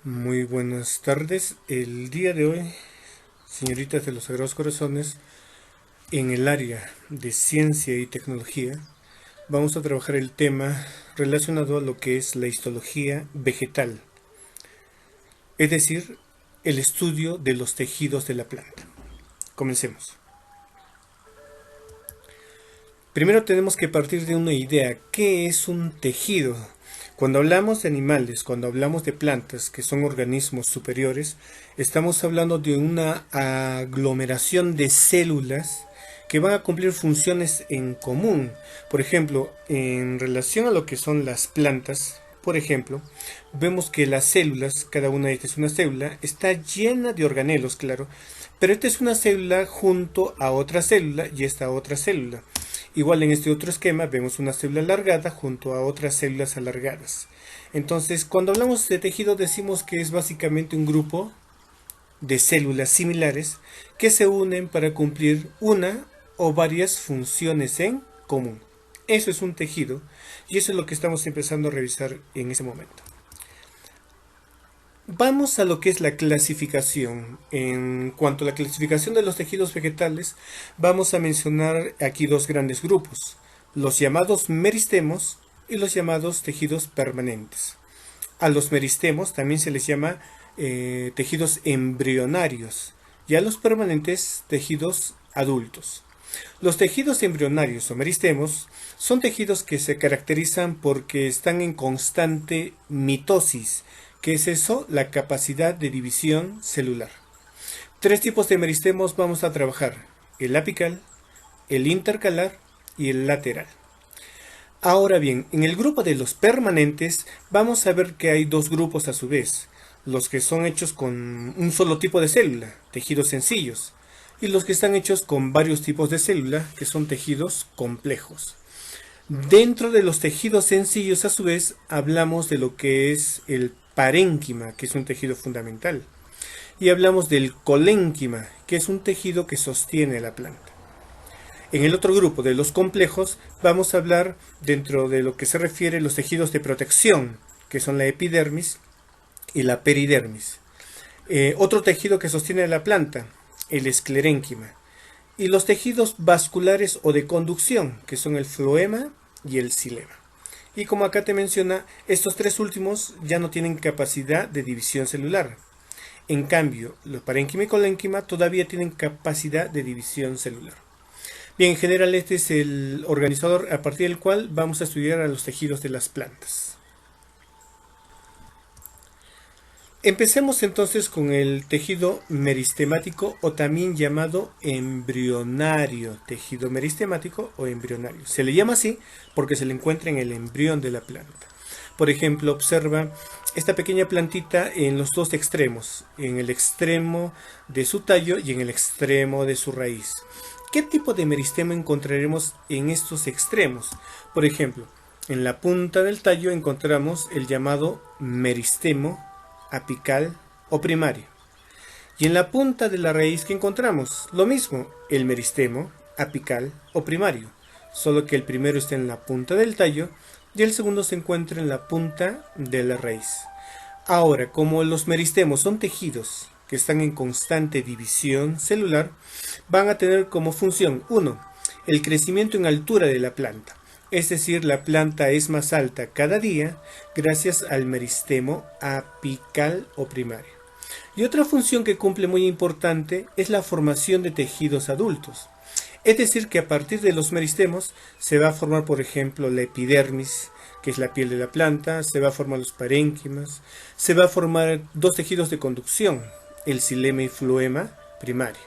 Muy buenas tardes. El día de hoy, señoritas de los Sagrados Corazones, en el área de ciencia y tecnología, vamos a trabajar el tema relacionado a lo que es la histología vegetal, es decir, el estudio de los tejidos de la planta. Comencemos. Primero tenemos que partir de una idea. ¿Qué es un tejido? Cuando hablamos de animales, cuando hablamos de plantas, que son organismos superiores, estamos hablando de una aglomeración de células que van a cumplir funciones en común. Por ejemplo, en relación a lo que son las plantas, por ejemplo, vemos que las células, cada una de estas es una célula, está llena de organelos, claro, pero esta es una célula junto a otra célula y esta otra célula. Igual en este otro esquema vemos una célula alargada junto a otras células alargadas. Entonces, cuando hablamos de tejido decimos que es básicamente un grupo de células similares que se unen para cumplir una o varias funciones en común. Eso es un tejido y eso es lo que estamos empezando a revisar en este momento. Vamos a lo que es la clasificación. En cuanto a la clasificación de los tejidos vegetales, vamos a mencionar aquí dos grandes grupos, los llamados meristemos y los llamados tejidos permanentes. A los meristemos también se les llama tejidos embrionarios y a los permanentes tejidos adultos. Los tejidos embrionarios o meristemos son tejidos que se caracterizan porque están en constante mitosis. ¿Qué es eso? La capacidad de división celular. Tres tipos de meristemos vamos a trabajar: el apical, el intercalar y el lateral. Ahora bien, en el grupo de los permanentes vamos a ver que hay dos grupos a su vez: los que son hechos con un solo tipo de célula, tejidos sencillos, y los que están hechos con varios tipos de célula, que son tejidos complejos. Dentro de los tejidos sencillos, a su vez, hablamos de lo que es el parénquima, que es un tejido fundamental, y hablamos del colénquima, que es un tejido que sostiene la planta. En el otro grupo de los complejos vamos a hablar dentro de lo que se refiere a los tejidos de protección, que son la epidermis y la peridermis. Otro tejido que sostiene la planta, el esclerénquima. Y los tejidos vasculares o de conducción, que son el floema y el xilema. Y como acá te menciona, estos tres últimos ya no tienen capacidad de división celular. En cambio, los parénquima y colénquima todavía tienen capacidad de división celular. Bien, en general este es el organizador a partir del cual vamos a estudiar a los tejidos de las plantas. Empecemos entonces con el tejido meristemático o también llamado embrionario, tejido meristemático o embrionario. Se le llama así porque se le encuentra en el embrión de la planta. Por ejemplo, observa esta pequeña plantita en los dos extremos, en el extremo de su tallo y en el extremo de su raíz. ¿Qué tipo de meristema encontraremos en estos extremos? Por ejemplo, en la punta del tallo encontramos el llamado meristemo apical o primario. Y en la punta de la raíz que encontramos, lo mismo, el meristemo apical o primario, solo que el primero está en la punta del tallo y el segundo se encuentra en la punta de la raíz. Ahora, como los meristemos son tejidos que están en constante división celular, van a tener como función 1. El crecimiento en altura de la planta. Es decir, la planta es más alta cada día gracias al meristemo apical o primario. Y otra función que cumple muy importante es la formación de tejidos adultos. Es decir, que a partir de los meristemos se va a formar, por ejemplo, la epidermis, que es la piel de la planta, se va a formar los parénquimas, se va a formar dos tejidos de conducción, el xilema y floema primario.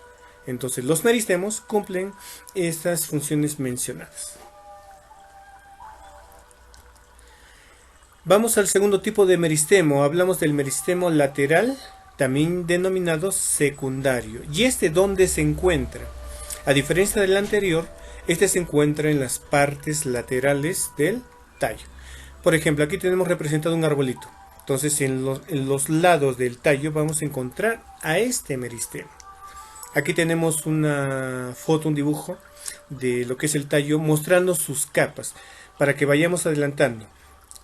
Entonces, los meristemos cumplen estas funciones mencionadas. Vamos al segundo tipo de meristemo. Hablamos del meristemo lateral, también denominado secundario. ¿Y este dónde se encuentra? A diferencia del anterior, este se encuentra en las partes laterales del tallo. Por ejemplo, aquí tenemos representado un arbolito. Entonces, en los lados del tallo vamos a encontrar a este meristemo. Aquí tenemos una foto, un dibujo de lo que es el tallo, mostrando sus capas, para que vayamos adelantando.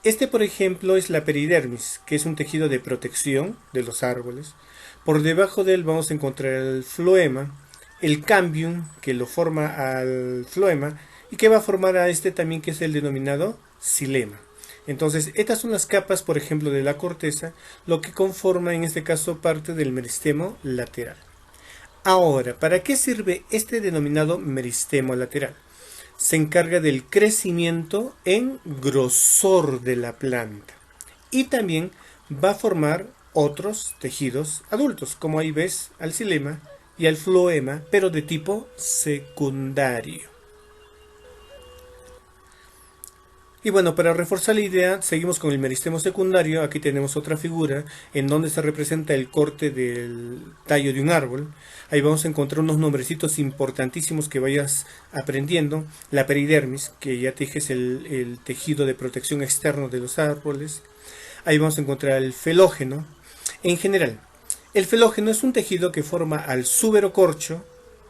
Este, por ejemplo, es la peridermis, que es un tejido de protección de los árboles. Por debajo de él vamos a encontrar el floema, el cambium, que lo forma al floema, y que va a formar a este también, que es el denominado xilema. Entonces, estas son las capas, por ejemplo, de la corteza, lo que conforma en este caso parte del meristemo lateral. Ahora, ¿para qué sirve este denominado meristemo lateral? Se encarga del crecimiento en grosor de la planta y también va a formar otros tejidos adultos, como ahí ves al xilema y al floema, pero de tipo secundario. Y bueno, para reforzar la idea, seguimos con el meristemo secundario. Aquí tenemos otra figura en donde se representa el corte del tallo de un árbol. Ahí vamos a encontrar unos nombrecitos importantísimos que vayas aprendiendo. La peridermis, que ya te dije es el tejido de protección externo de los árboles. Ahí vamos a encontrar el felógeno. En general, el felógeno es un tejido que forma al suberocorcho,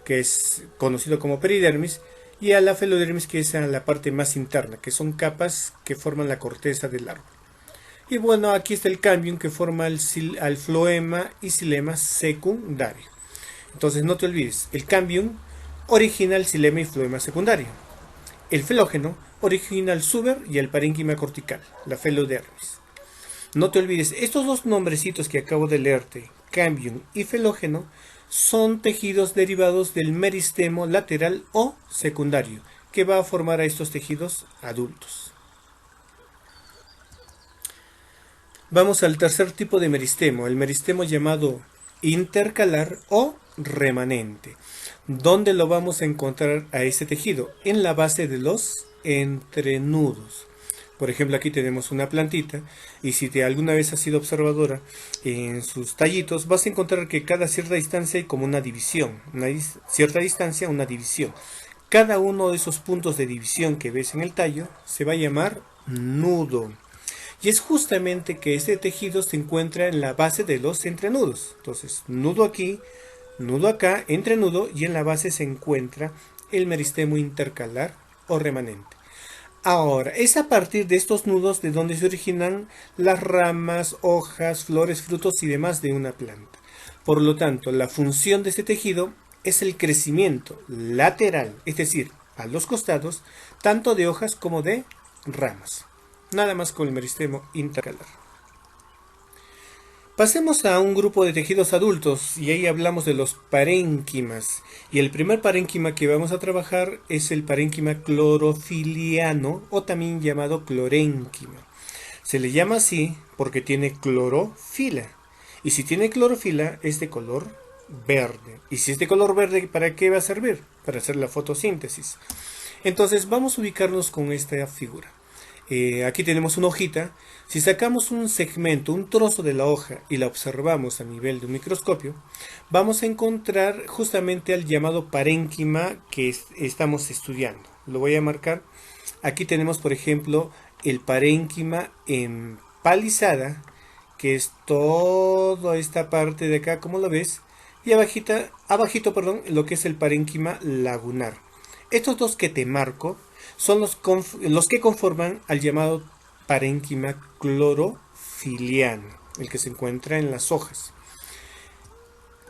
que es conocido como peridermis, y a la felodermis, que es a la parte más interna, que son capas que forman la corteza del árbol. Y bueno, aquí está el cambium, que forma al floema y xilema secundario. Entonces no te olvides, el cambium origina el xilema y floema secundario. El felógeno origina el suber y el parénquima cortical, la felodermis. No te olvides, estos dos nombrecitos que acabo de leerte, cambium y felógeno, son tejidos derivados del meristemo lateral o secundario, que va a formar a estos tejidos adultos. Vamos al tercer tipo de meristemo, el meristemo llamado intercalar o remanente. ¿Dónde lo vamos a encontrar a este tejido? En la base de los entrenudos. Por ejemplo, aquí tenemos una plantita y si de alguna vez has sido observadora en sus tallitos, vas a encontrar que cada cierta distancia hay como una división, cierta distancia, una división. Cada uno de esos puntos de división que ves en el tallo se va a llamar nudo. Y es justamente que este tejido se encuentra en la base de los entrenudos. Entonces, nudo aquí, nudo acá, entrenudo, y en la base se encuentra el meristemo intercalar o remanente. Ahora, es a partir de estos nudos de donde se originan las ramas, hojas, flores, frutos y demás de una planta. Por lo tanto, la función de este tejido es el crecimiento lateral, es decir, a los costados, tanto de hojas como de ramas. Nada más con el meristemo intercalar. Pasemos a un grupo de tejidos adultos y ahí hablamos de los parénquimas. Y el primer parénquima que vamos a trabajar es el parénquima clorofiliano o también llamado clorénquima. Se le llama así porque tiene clorofila. Y si tiene clorofila es de color verde. Y si es de color verde, ¿para qué va a servir? Para hacer la fotosíntesis. Entonces vamos a ubicarnos con esta figura. Aquí tenemos una hojita. Si sacamos un segmento, un trozo de la hoja y la observamos a nivel de un microscopio, vamos a encontrar justamente al llamado parénquima que estamos estudiando. Lo voy a marcar. Aquí tenemos, por ejemplo, el parénquima empalizada, que es toda esta parte de acá, como lo ves, y abajito, lo que es el parénquima lagunar. Estos dos que te marco son los que conforman al llamado parénquima clorofiliano, el que se encuentra en las hojas.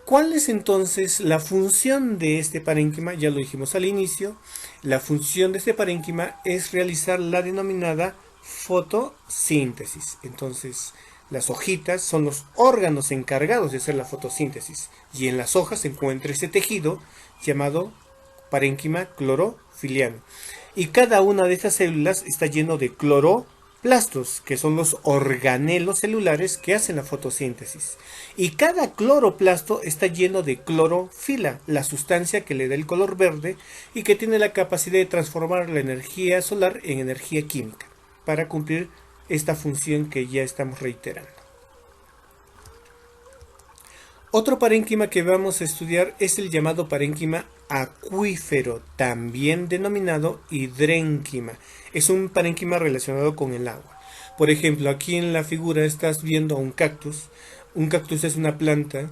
¿Cuál es entonces la función de este parénquima? Ya lo dijimos al inicio. La función de este parénquima es realizar la denominada fotosíntesis. Entonces, las hojitas son los órganos encargados de hacer la fotosíntesis. Y en las hojas se encuentra ese tejido llamado parénquima clorofiliano. Y cada una de estas células está lleno de cloroplastos, que son los organelos celulares que hacen la fotosíntesis. Y cada cloroplasto está lleno de clorofila, la sustancia que le da el color verde y que tiene la capacidad de transformar la energía solar en energía química, para cumplir esta función que ya estamos reiterando. Otro parénquima que vamos a estudiar es el llamado parénquima acuífero, también denominado hidrénquima. Es un parénquima relacionado con el agua. Por ejemplo, aquí en la figura estás viendo un cactus. Un cactus es una planta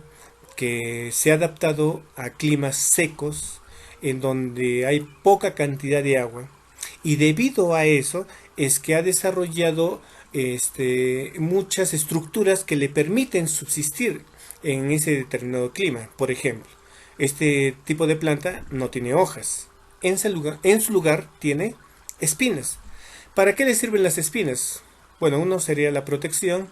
que se ha adaptado a climas secos, en donde hay poca cantidad de agua. Y debido a eso es que ha desarrollado muchas estructuras que le permiten subsistir en ese determinado clima. Por ejemplo, este tipo de planta no tiene hojas. En su lugar tiene espinas. ¿Para qué le sirven las espinas? Bueno, uno sería la protección,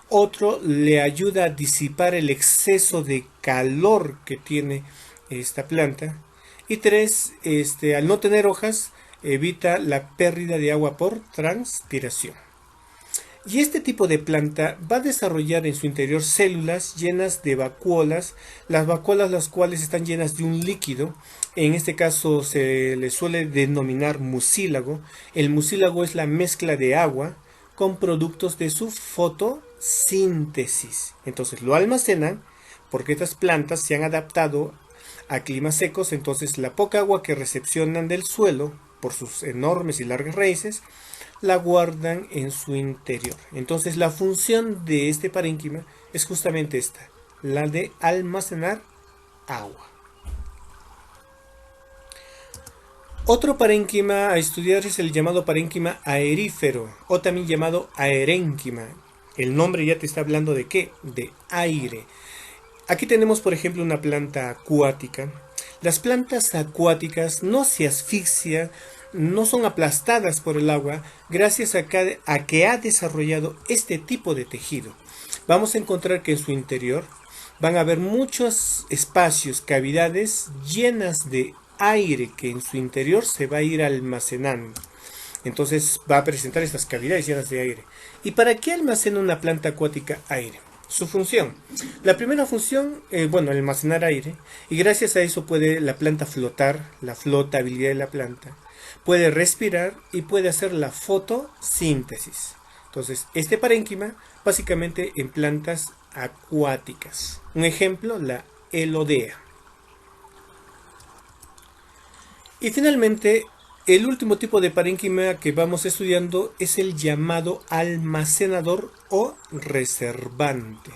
otro le ayuda a disipar el exceso de calor que tiene esta planta, y tres, al no tener hojas, evita la pérdida de agua por transpiración. Y este tipo de planta va a desarrollar en su interior células llenas de vacuolas, las cuales están llenas de un líquido. En este caso se le suele denominar mucílago. El mucílago es la mezcla de agua con productos de su fotosíntesis. Entonces lo almacenan porque estas plantas se han adaptado a climas secos, entonces la poca agua que recepcionan del suelo por sus enormes y largas raíces la guardan en su interior. Entonces la función de este parénquima es justamente esta, la de almacenar agua. Otro parénquima a estudiar es el llamado parénquima aerífero, o también llamado aerénquima. El nombre ya te está hablando de qué, de aire. Aquí tenemos, por ejemplo, una planta acuática. Las plantas acuáticas no se asfixian, no son aplastadas por el agua, gracias a que ha desarrollado este tipo de tejido. Vamos a encontrar que en su interior van a haber muchos espacios, cavidades llenas de aire que en su interior se va a ir almacenando. Entonces va a presentar estas cavidades llenas de aire. ¿Y para qué almacena una planta acuática aire? Su función. La primera función, almacenar aire, y gracias a eso puede la planta flotar, la flotabilidad de la planta, puede respirar y puede hacer la fotosíntesis. Entonces, este parénquima básicamente en plantas acuáticas. Un ejemplo, la elodea. Y finalmente, el último tipo de parénquima que vamos estudiando es el llamado almacenador o reservante.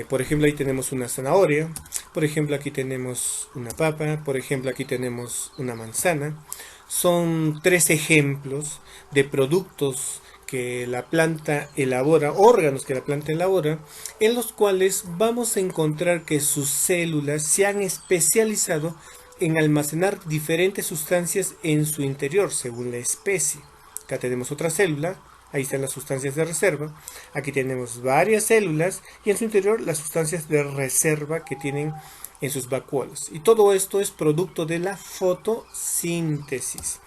Por ejemplo, ahí tenemos una zanahoria, por ejemplo, aquí tenemos una papa, por ejemplo, aquí tenemos una manzana. Son tres ejemplos de productos que la planta elabora, órganos que la planta elabora, en los cuales vamos a encontrar que sus células se han especializado en almacenar diferentes sustancias en su interior según la especie. Acá tenemos otra célula, ahí están las sustancias de reserva. Aquí tenemos varias células y en su interior las sustancias de reserva que tienen en sus vacuolas. Y todo esto es producto de la fotosíntesis.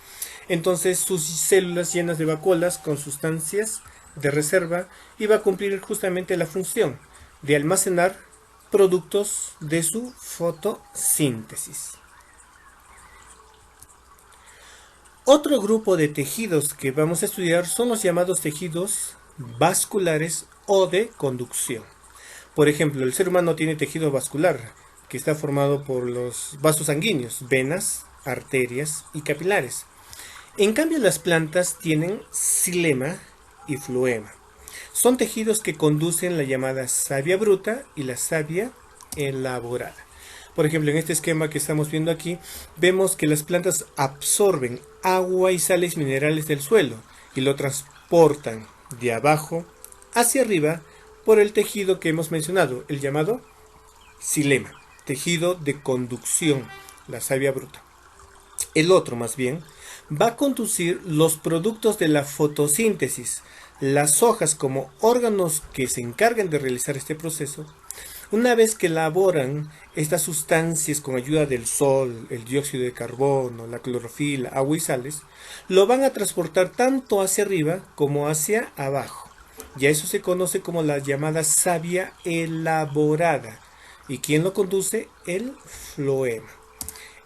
Entonces sus células llenas de vacuolas con sustancias de reserva iba a cumplir justamente la función de almacenar productos de su fotosíntesis. Otro grupo de tejidos que vamos a estudiar son los llamados tejidos vasculares o de conducción. Por ejemplo, el ser humano tiene tejido vascular, que está formado por los vasos sanguíneos, venas, arterias y capilares. En cambio, las plantas tienen xilema y floema. Son tejidos que conducen la llamada savia bruta y la savia elaborada. Por ejemplo, en este esquema que estamos viendo aquí, vemos que las plantas absorben agua y sales minerales del suelo y lo transportan de abajo hacia arriba por el tejido que hemos mencionado, el llamado xilema, tejido de conducción, la savia bruta. El otro, más bien, va a conducir los productos de la fotosíntesis, las hojas como órganos que se encargan de realizar este proceso. Una vez que elaboran estas sustancias con ayuda del sol, el dióxido de carbono, la clorofila, agua y sales, lo van a transportar tanto hacia arriba como hacia abajo. Y a eso se conoce como la llamada savia elaborada. ¿Y quién lo conduce? El floema.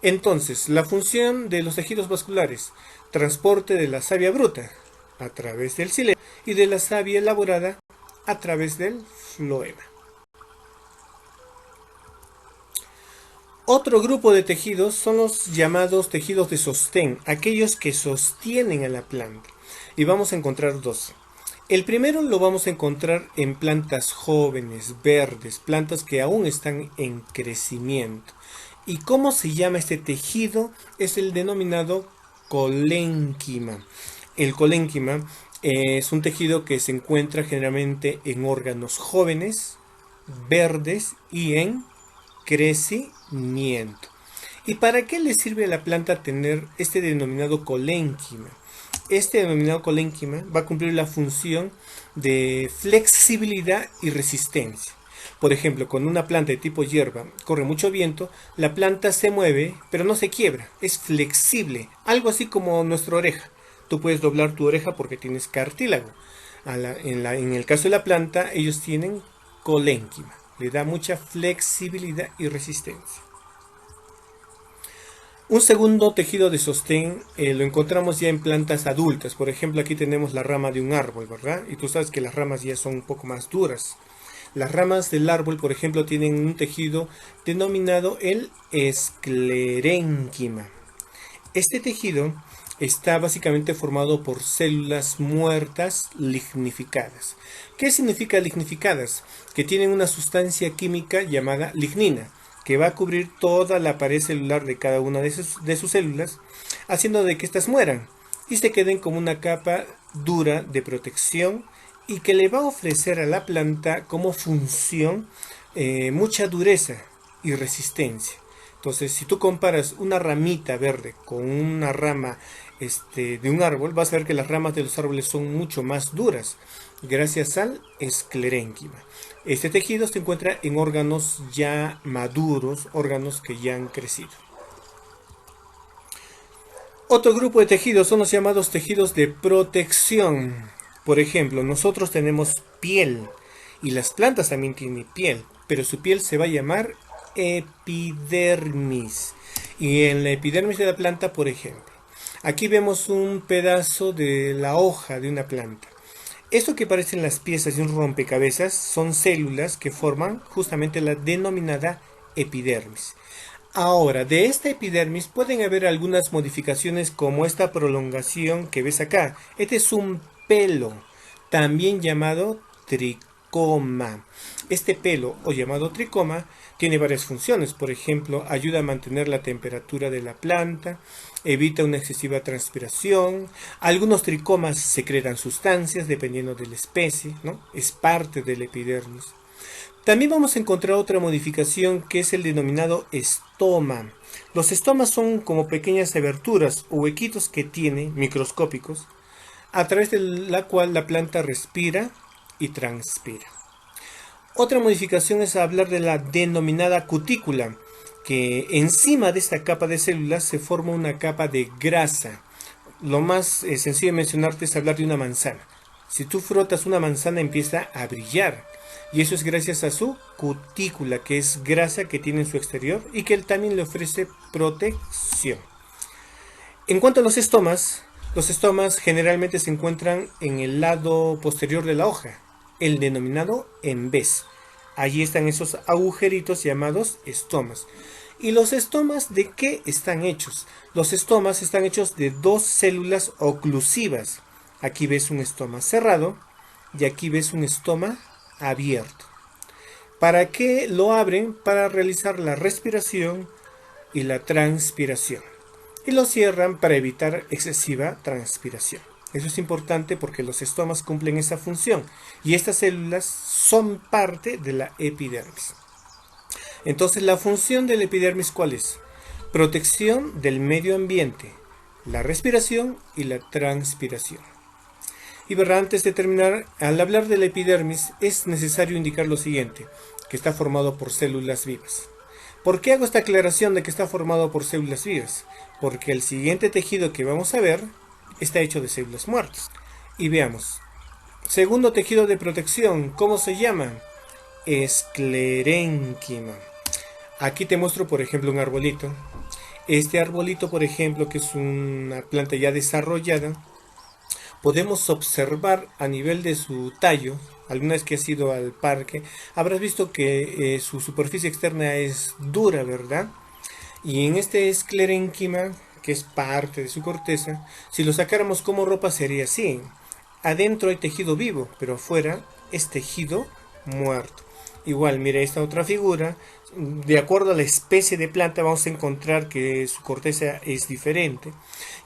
Entonces, la función de los tejidos vasculares, transporte de la savia bruta a través del xilema y de la savia elaborada a través del floema. Otro grupo de tejidos son los llamados tejidos de sostén, aquellos que sostienen a la planta. Y vamos a encontrar dos. El primero lo vamos a encontrar en plantas jóvenes, verdes, plantas que aún están en crecimiento. ¿Y cómo se llama este tejido? Es el denominado colénquima. El colénquima Es un tejido que se encuentra generalmente en órganos jóvenes, verdes y en crecimiento. ¿Y para qué le sirve a la planta tener este denominado colénquima? Este denominado colénquima va a cumplir la función de flexibilidad y resistencia. Por ejemplo, cuando una planta de tipo hierba corre mucho viento, la planta se mueve, pero no se quiebra, es flexible, algo así como nuestra oreja. Tú puedes doblar tu oreja porque tienes cartílago. En el caso de la planta, ellos tienen colénquima, le da mucha flexibilidad y resistencia. Un segundo tejido de sostén lo encontramos ya en plantas adultas. Por ejemplo, aquí tenemos la rama de un árbol, ¿verdad? Y tú sabes que las ramas ya son un poco más duras. Las ramas del árbol, por ejemplo, tienen un tejido denominado el esclerénquima. Este tejido está básicamente formado por células muertas lignificadas. ¿Qué significa lignificadas? Que tienen una sustancia química llamada lignina, que va a cubrir toda la pared celular de cada una de sus células, haciendo de que éstas mueran y se queden como una capa dura de protección y que le va a ofrecer a la planta como función mucha dureza y resistencia. Entonces, si tú comparas una ramita verde con una rama de un árbol, vas a ver que las ramas de los árboles son mucho más duras, gracias al esclerénquima. Este tejido se encuentra en órganos ya maduros, órganos que ya han crecido. Otro grupo de tejidos son los llamados tejidos de protección. Por ejemplo, nosotros tenemos piel y las plantas también tienen piel, pero su piel se va a llamar epidermis. Y en la epidermis de la planta, por ejemplo, aquí vemos un pedazo de la hoja de una planta. Esto que parecen las piezas de un rompecabezas son células que forman justamente la denominada epidermis. Ahora, de esta epidermis pueden haber algunas modificaciones como esta prolongación que ves acá. Este es un pelo, también llamado tricoma. Este pelo, o llamado tricoma, tiene varias funciones. Por ejemplo, ayuda a mantener la temperatura de la planta, evita una excesiva transpiración. Algunos tricomas secretan sustancias dependiendo de la especie, ¿no? Es parte del epidermis. También vamos a encontrar otra modificación que es el denominado estoma. Los estomas son como pequeñas aberturas o huequitos que tiene, microscópicos, a través de la cual la planta respira y transpira. Otra modificación es hablar de la denominada cutícula, que encima de esta capa de células se forma una capa de grasa. Lo más sencillo de mencionarte es hablar de una manzana. Si tú frotas una manzana empieza a brillar. Y eso es gracias a su cutícula, que es grasa que tiene en su exterior y que él también le ofrece protección. En cuanto a los estomas generalmente se encuentran en el lado posterior de la hoja, el denominado embés. Allí están esos agujeritos llamados estomas. ¿Y los estomas de qué están hechos? Los estomas están hechos de dos células oclusivas. Aquí ves un estoma cerrado y aquí ves un estoma abierto. ¿Para qué lo abren? Para realizar la respiración y la transpiración. Y lo cierran para evitar excesiva transpiración. Eso es importante porque los estomas cumplen esa función y estas células son parte de la epidermis. Entonces, la función del epidermis, ¿cuál es? Protección del medio ambiente, la respiración y la transpiración. Y verdad, antes de terminar, al hablar de la epidermis es necesario indicar lo siguiente, que está formado por células vivas. ¿Por qué hago esta aclaración de que está formado por células vivas? Porque el siguiente tejido que vamos a ver está hecho de células muertas. Y veamos. Segundo tejido de protección, ¿cómo se llama? Esclerénquima. Aquí te muestro, por ejemplo, un arbolito. Este arbolito, por ejemplo, que es una planta ya desarrollada, podemos observar a nivel de su tallo. Alguna vez que has ido al parque, habrás visto que su superficie externa es dura, ¿verdad? Y en este esclerénquima, que es parte de su corteza, si lo sacáramos como ropa sería así. Adentro hay tejido vivo, pero afuera es tejido muerto. Igual, mire esta otra figura, de acuerdo a la especie de planta vamos a encontrar que su corteza es diferente.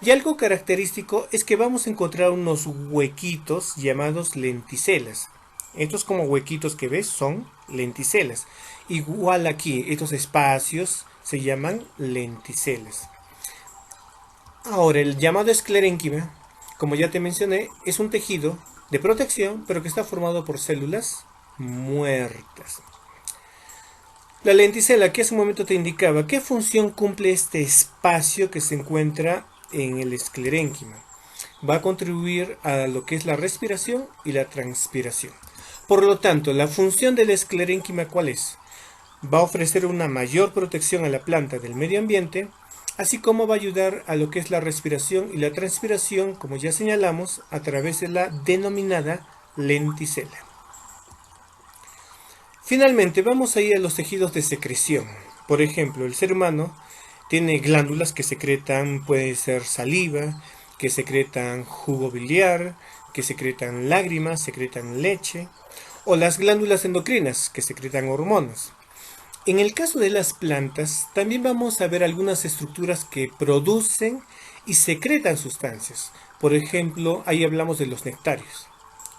Y algo característico es que vamos a encontrar unos huequitos llamados lenticelas. Estos como huequitos que ves son lenticelas. Igual aquí, estos espacios se llaman lenticelas. Ahora, el llamado esclerénquima, como ya te mencioné, es un tejido de protección, pero que está formado por células muertas. La lenticela que hace un momento te indicaba, ¿qué función cumple este espacio que se encuentra en el esclerénquima? Va a contribuir a lo que es la respiración y la transpiración. Por lo tanto, la función del esclerénquima, ¿cuál es? Va a ofrecer una mayor protección a la planta del medio ambiente, así como va a ayudar a lo que es la respiración y la transpiración, como ya señalamos, a través de la denominada lenticela. Finalmente, vamos a ir a los tejidos de secreción. Por ejemplo, el ser humano tiene glándulas que secretan, puede ser saliva, que secretan jugo biliar, que secretan lágrimas, secretan leche, o las glándulas endocrinas, que secretan hormonas. En el caso de las plantas, también vamos a ver algunas estructuras que producen y secretan sustancias. Por ejemplo, ahí hablamos de los nectarios,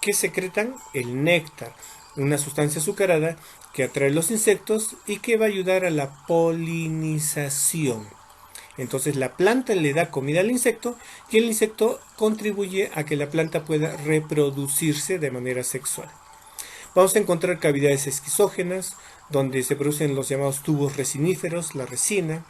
que secretan el néctar, una sustancia azucarada que atrae los insectos y que va a ayudar a la polinización. Entonces la planta le da comida al insecto y el insecto contribuye a que la planta pueda reproducirse de manera sexual. Vamos a encontrar cavidades esquizógenas, donde se producen los llamados tubos resiníferos, la resina.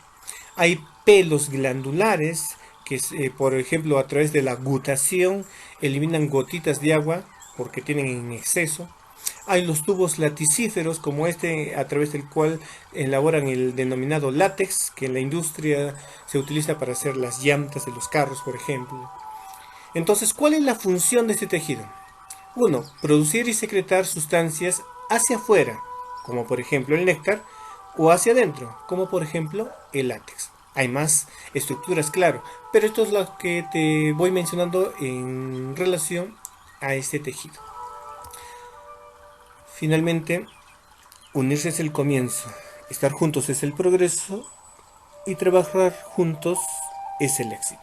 Hay pelos glandulares, que por ejemplo a través de la gutación eliminan gotitas de agua porque tienen en exceso. Hay los tubos laticíferos, como este, a través del cual elaboran el denominado látex, que en la industria se utiliza para hacer las llantas de los carros, por ejemplo. Entonces, ¿cuál es la función de este tejido? 1. Producir y secretar sustancias hacia afuera, como por ejemplo el néctar, o hacia adentro, como por ejemplo el látex. Hay más estructuras, claro, pero esto es lo que te voy mencionando en relación a este tejido. Finalmente, unirse es el comienzo, estar juntos es el progreso y trabajar juntos es el éxito.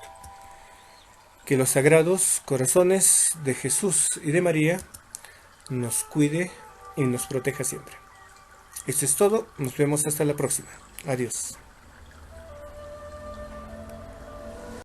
Que los sagrados corazones de Jesús y de María nos cuide y nos proteja siempre. Esto es todo, nos vemos hasta la próxima. Adiós.